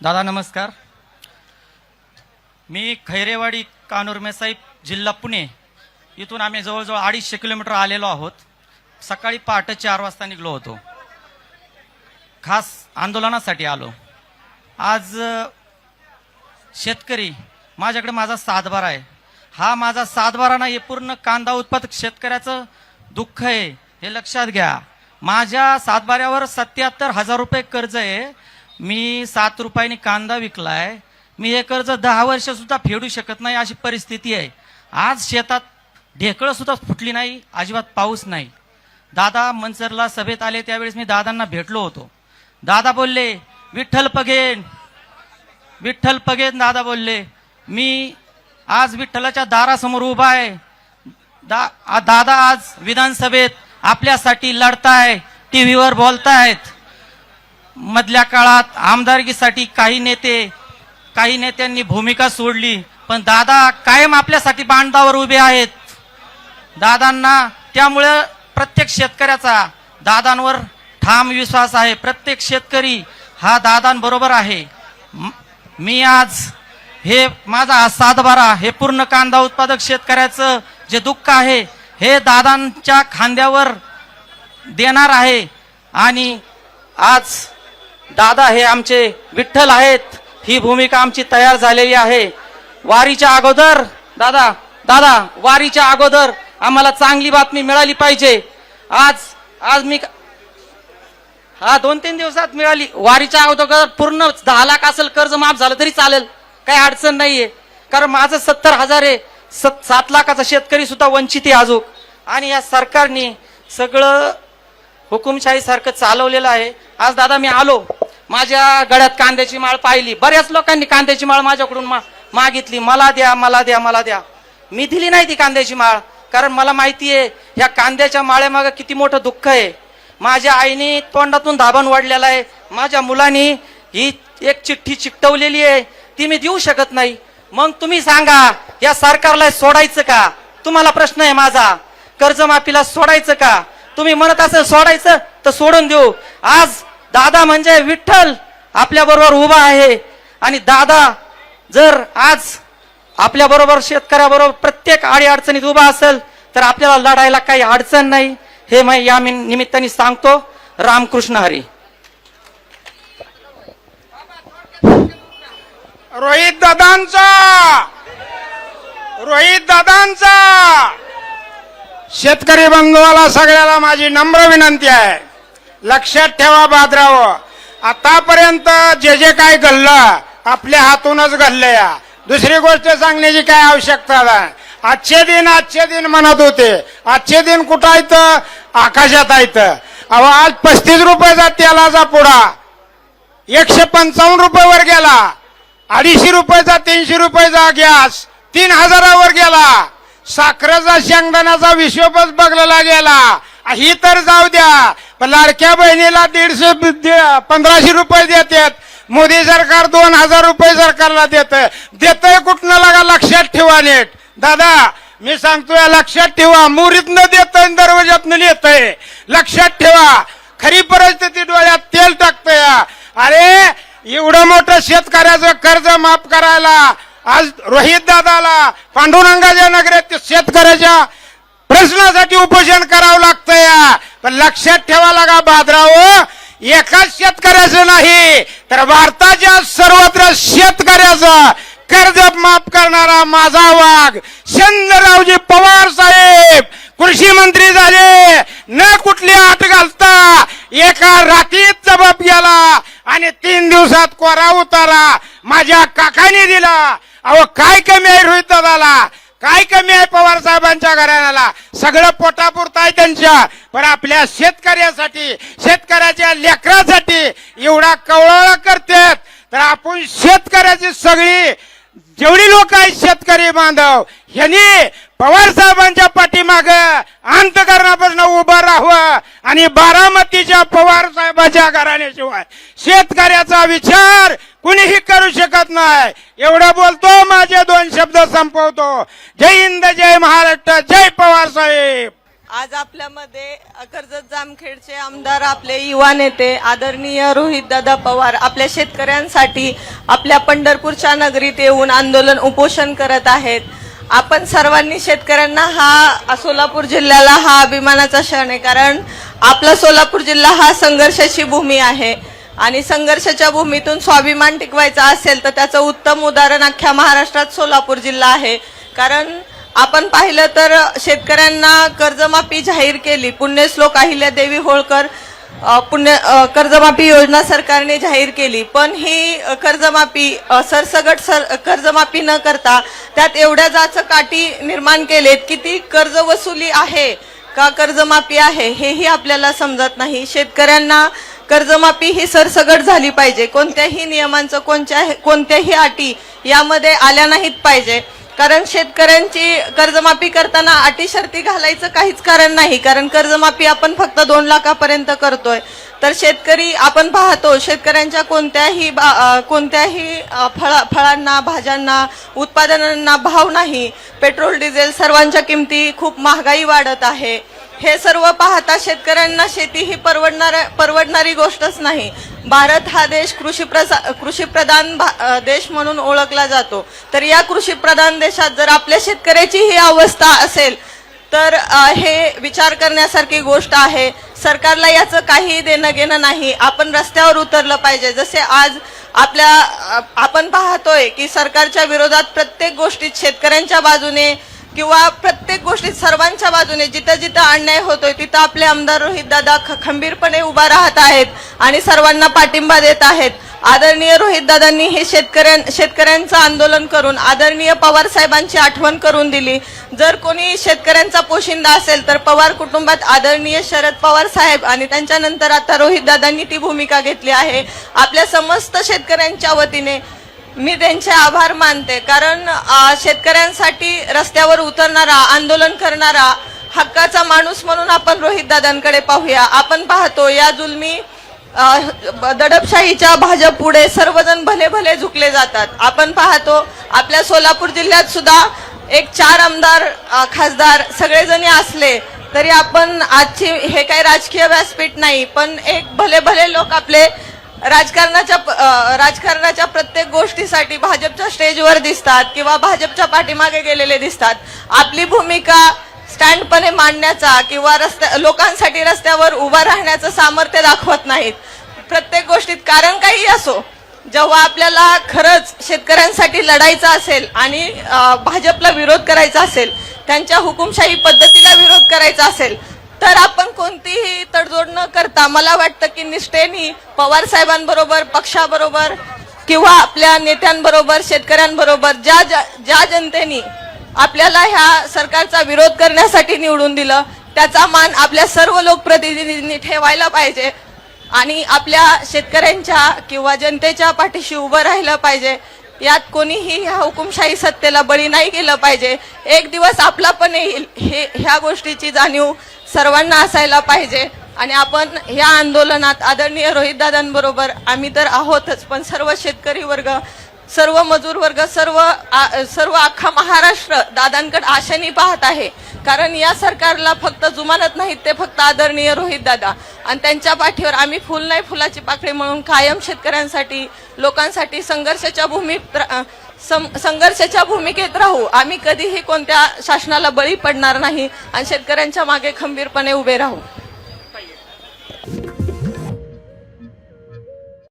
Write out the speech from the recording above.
दादा नमस्कार. मी खैरेवाडी कानूर मेसाई जिल्हा पुणे इथून आम्ही जवळजवळ 250 किलोमीटर आलेलो आहोत. सकाळी पहाटे 4 वाजता निघलो होतो. खास आंदोलनासाठी आलो. आज शेतकरी माझ्याकडे माझा सातबारा आहे. हा माझा सातबारा नाही, हे पूर्ण कांदा उत्पादक शेतकऱ्याचं दुःख आहे, हे लक्षात घ्या. माझ्या सातबाऱ्यावर 77,000 रुपये कर्ज आहे. मी 7 रुपयांनी कांदा विकलाय. मी हे कर्ज 10 वर्ष सुद्धा फेडू शकत नाही, अशी परिस्थिती आहे. आज शेतात ढेकळं सुद्धा फुटली नाही, अजिबात पाऊस नाही. दादा मंचरला सभेत आले त्यावेळेस मी दादांना भेटलो होतो. दादा बोलले विठ्ठल पगेन, विठ्ठल पगेन. दादा बोलले मी आज विठ्ठलाच्या दारासमोर उभा आहे. दादा आज विधानसभेत आपल्यासाठी लढताय, टीव्हीवर बोलतायत. मधल्या काळात आमदारकीसाठी काही नेत्यांनी भूमिका सोडली, पण दादा कायम आपल्यासाठी बांधावर उभे आहेत. दादांना त्यामुळे प्रत्येक शेतकऱ्याचा दादांवर ठाम विश्वास आहे. प्रत्येक शेतकरी हा दादांबरोबर आहे. मी आज हे माझा सातबारा, हे पूर्ण कांदा उत्पादक शेतकऱ्याचं जे दुःख आहे हे दादांच्या खांद्यावर देणार आहे. आणि आज दादा हे आमचे विठ्ठल आहेत, ही भूमिका आमची तयार झालेली आहे. वारीच्या अगोदर दादा वारीच्या अगोदर आम्हाला चांगली बातमी मिळाली पाहिजे. आज मी 2-3 दिवसात मिळाली. वारीच्या अगोदर पूर्ण 10 लाख असेल कर्ज माफ झालं तरी चालेल, काही अडचण नाहीये. कारण माझं 70,000 आहे. 7 लाखाचा शेतकरी सुद्धा वंचित आहे अजून. आणि या सरकारने सगळं हुकुमशाही सारखं चालवलेलं आहे. आज दादा मी आलो, माझ्या गळ्यात कांद्याची माळ पाहिली. बऱ्याच लोकांनी कांद्याची माळ माझ्याकडून मागितली, मला द्या मला द्या मला द्या. मी दिली नाही ती कांद्याची माळ, कारण मला माहिती आहे ह्या कांद्याच्या माळ्यामागे किती मोठं दुःख आहे. माझ्या आईने तोंडातून दाबण वाढलेला आहे. माझ्या मुलांनी ही एक चिठ्ठी चिकटवलेली आहे, ती मी देऊ शकत नाही. मग तुम्ही सांगा या सरकारला सोडायचं का? तुम्हाला प्रश्न आहे माझा. कर्जमाफीला सोडायचं का? तुम्ही म्हणत असेल सोडायचं तर सोडून देऊ. आज दादा म्हणजे विठ्ठल आपल्या बरोबर उभा आहे. आणि दादा जर आज आपल्या बरोबर शेतकऱ्याबरोबर प्रत्येक अडीअडचणीत उभा असेल तर आपल्याला लढायला काही अडचण नाही, हे मी या निमित्ताने सांगतो. रामकृष्ण हरी. रोहित दादांचा शेतकरी बंधूला सगळ्याला माझी नम्र विनंती आहे, लक्षात ठेवा बादराव, आतापर्यंत जे काय घडलं आपल्या हातूनच घडलं. या दुसरी गोष्ट सांगण्याची काय आवश्यकता नाही. आजचे दिन म्हणत होते. आजचे दिन कुठं आहेत? आकाशात आहेत. आज 35 रुपयाचा तेलाचा पुडा 155 रुपयावर गेला. 250 रुपयाचा 300 रुपयाचा गॅस 3000 वर गेला. साखरेचा शेंगदाण्याचा विश्वपच बघलेला गेला. ही तर जाऊ द्या, पण लाडक्या बहिणीला 1500 रुपये देतात. मोदी सरकार 2000 रुपये सरकारला देतंय कुठनं लागा? लक्षात ठेवा नीट. दादा मी सांगतोय लक्षात ठेवा, मुरीतनं देतंय दरवाजातनं नेतंय. लक्षात ठेवा, खरी परिस्थिती डोळ्यात तेल टाकतंय. अरे एवढं मोठं शेतकऱ्याचं कर्ज माफ करायला आज रोहित दादाला पांडुरंगाच्या नगरात शेतकऱ्याच्या प्रश्नासाठी उपोषण करावं लागतंय. पण लक्षात ठेवा लागा बादराव, एकाच शेतकऱ्याचं नाही तर भारताच्या सर्वत्र शेतकऱ्याचं कर्ज माफ करणारा माझा वाघ चंद्ररावजी पवार साहेब कृषी मंत्री झाले. न कुठली अट घालता एका रात्रीत जबाब गेला आणि 3 दिवसात कोरा उतारा माझ्या काकाने दिला. अहो काय कमी आहे रोहित दादाला? काय कमी आहे पवार साहेबांच्या घराण्याला? सगळं पोटापुरतं आहे त्यांच्या. पण आपल्या शेतकऱ्यासाठी, शेतकऱ्याच्या लेकरासाठी एवढा कवळाळा करतात. तर आपण शेतकऱ्याची सगळी जेवढी लोक आहेत शेतकरी बांधव ह्यांनी पवार साहेबांच्या पाठीमाग अंतकरणापासून उभं राहावं. आणि बारामतीच्या पवार साहेबांच्या घराण्याशिवाय शेतकऱ्याचा विचार कुणीही करू शकत नाही. एवढं बोलतो, माझे 2 शब्द संपवतो. जय हिंद, जय महाराष्ट्र, जय पवार साहेब. आज आपल्यामध्ये कर्जत जामखेडचे आमदार, आपले युवा नेते आदरणीय रोहितदादा पवार आपल्या शेतकऱ्यांसाठी आपल्या पंढरपूरच्या नगरीत येऊन आंदोलन उपोषण करत आहेत. आपण सर्वांनी शेतकऱ्यांना सोलापूर जिल्ह्याला हा अभिमानाचा क्षण आहे, कारण आपला सोलापूर जिल्हा हा संघर्षाची भूमी आहे आणि संघर्षाच्या भूमीतून स्वाभिमान टिकवायचा असेल तर त्याचं उत्तम उदाहरण अख्ख्या महाराष्ट्रात सोलापूर जिल्हा आहे. कारण आपण पाहिलं तर शेतकऱ्यांना कर्जमाफी जाहीर केली. पुण्यश्लोक अहिल्यादेवी होळकर कर्जमाफी योजना सरकारने जाहीर केली, पण ही कर्जमाफी सरसगट कर्जमाफी न करता त्यात एवढ्या जाचकाठी निर्माण केलेत की ती कर्ज वसुली आहे का कर्जमाफी आहे हेही आपल्याला समजत नाही. शेतकऱ्यांना कर्जमाफी ही सरसगट झाली पाहिजे. कोणत्याही नियमांचं कोणत्याही अटी यामध्ये आल्या नाहीत पाहिजे. कारण शेतकऱ्यांची कर्जमाफी करताना अटी शर्ती घालायचं काहीच कारण नाही. कारण कर्जमाफी आपण फक्त 2 लाखापर्यंत करतोय, तर शेतकरी आपण पाहतो शेतकऱ्यांच्या कोणत्याही फळांना, भाज्यांना, उत्पादनांना भाव नाही. पेट्रोल, डिझेल सर्वांच्या किमती खूप महागाई वाढत आहे. हे सर्व पाहता शेतकऱ्यांना शेती ही परवडणारी गोष्टच नाही. भारत हा देश कृषीप्रधान देश म्हणून ओळखला जातो. तर या कृषीप्रधान देशात जर आपल्या शेतकऱ्याची ही अवस्था असेल तर हे विचार करण्यासारखी गोष्ट आहे. सरकारला याचं काही देणं घेणं नाही. आपण रस्त्यावर उतरलं पाहिजे. जसे आज आपण पाहतोय की सरकारच्या विरोधात प्रत्येक गोष्टीत शेतकऱ्यांच्या बाजूने किंवा प्रत्येक गोष्टीत सर्वांच्या बाजूने जिथं जिथं अन्याय होतोय तिथं आपले आमदार रोहितदादा खंबीरपणे उभा राहत आहेत आणि सर्वांना पाठिंबा देत आहेत. आदरणीय रोहितदादांनी हे शेतकऱ्यांचं आंदोलन करून आदरणीय पवार साहेबांची आठवण करून दिली. जर कोणी शेतकऱ्यांचा पोशिंदा असेल तर पवार कुटुंबात आदरणीय शरद पवार साहेब आणि त्यांच्यानंतर आता रोहितदादांनी ती भूमिका घेतली आहे. आपल्या समस्त शेतकऱ्यांच्या वतीने मी त्यांचे आभार मानते. कारण शेतकऱ्यांसाठी रस्त्यावर उतरणारा, आंदोलन करणारा हक्काचा माणूस म्हणून आपण रोहितदादांकडे पाहूया. आपण पाहतो या जुलमी दडपशाहीच्या भाजप पुढे सर्वजण भले भले झुकले जातात. आपण पाहतो आपल्या सोलापूर जिल्ह्यात सुद्धा 4 आमदार, खासदार सगळेजणी असले तरी आपण आजची हे काही राजकीय व्यासपीठ नाही, पण भले भले लोक आपले राजकारणाच्या प्रत्येक गोष्टीसाठी भाजपच्या स्टेजवर दिसतात किंवा भाजपच्या पाठीमागे गेलेले दिसतात. आपली भूमिका स्टँडपणे मांडण्याचा किंवा लोकांसाठी रस्त्यावर उभा राहण्याचं सामर्थ्य दाखवत नाहीत. प्रत्येक गोष्टीत कारण काही असो, जेव्हा आपल्याला खरंच शेतकऱ्यांसाठी लढायचं असेल आणि भाजपला विरोध करायचा असेल, त्यांच्या हुकुमशाही पद्धतीला विरोध करायचा असेल तर आपण कोणतीही तडजोड न करता मला वाटतं की निष्ठेने पवार साहेबांबरोबर, पक्षाबरोबर किंवा आपल्या नेत्यांबरोबर, शेतकऱ्यांबरोबर ज्या जनतेने आपल्याला ह्या सरकारचा विरोध करण्यासाठी निवडून दिलं त्याचा मान आपल्या सर्व लोकप्रतिनिधींनी ठेवायला पाहिजे आणि आपल्या शेतकऱ्यांच्या किंवा जनतेच्या पाठीशी उभं राहिलं पाहिजे. यात कोणीही ह्या हुकुमशाही सत्तेला बळी नाही गेलं पाहिजे. एक दिवस आपला पण येईल ह्या गोष्टीची जाणीव सर्वांना असायला पाहिजे. आणि आपण ह्या आंदोलनात आदरणीय रोहितदादांबरोबर आम्ही तर आहोतच, पण सर्व शेतकरी वर्ग, सर्व मजूर वर्ग, सर्व अख्खा महाराष्ट्र दादांकडे आशेने पाहत आहे. कारण या सरकारला फक्त जुमानत नाहीत, ते फक्त आदरणीय रोहितदादा आणि त्यांच्या पाठीवर आम्ही फुल नाही फुलाची पाकळी म्हणून कायम शेतकऱ्यांसाठी, लोकांसाठी संघर्षाच्या भूमिकेत राहू. आम्ही कधीही कोणत्या शासनाला बळी पडणार नाही आणि शेतकऱ्यांच्या मागे खंबीरपणे उभे राहू.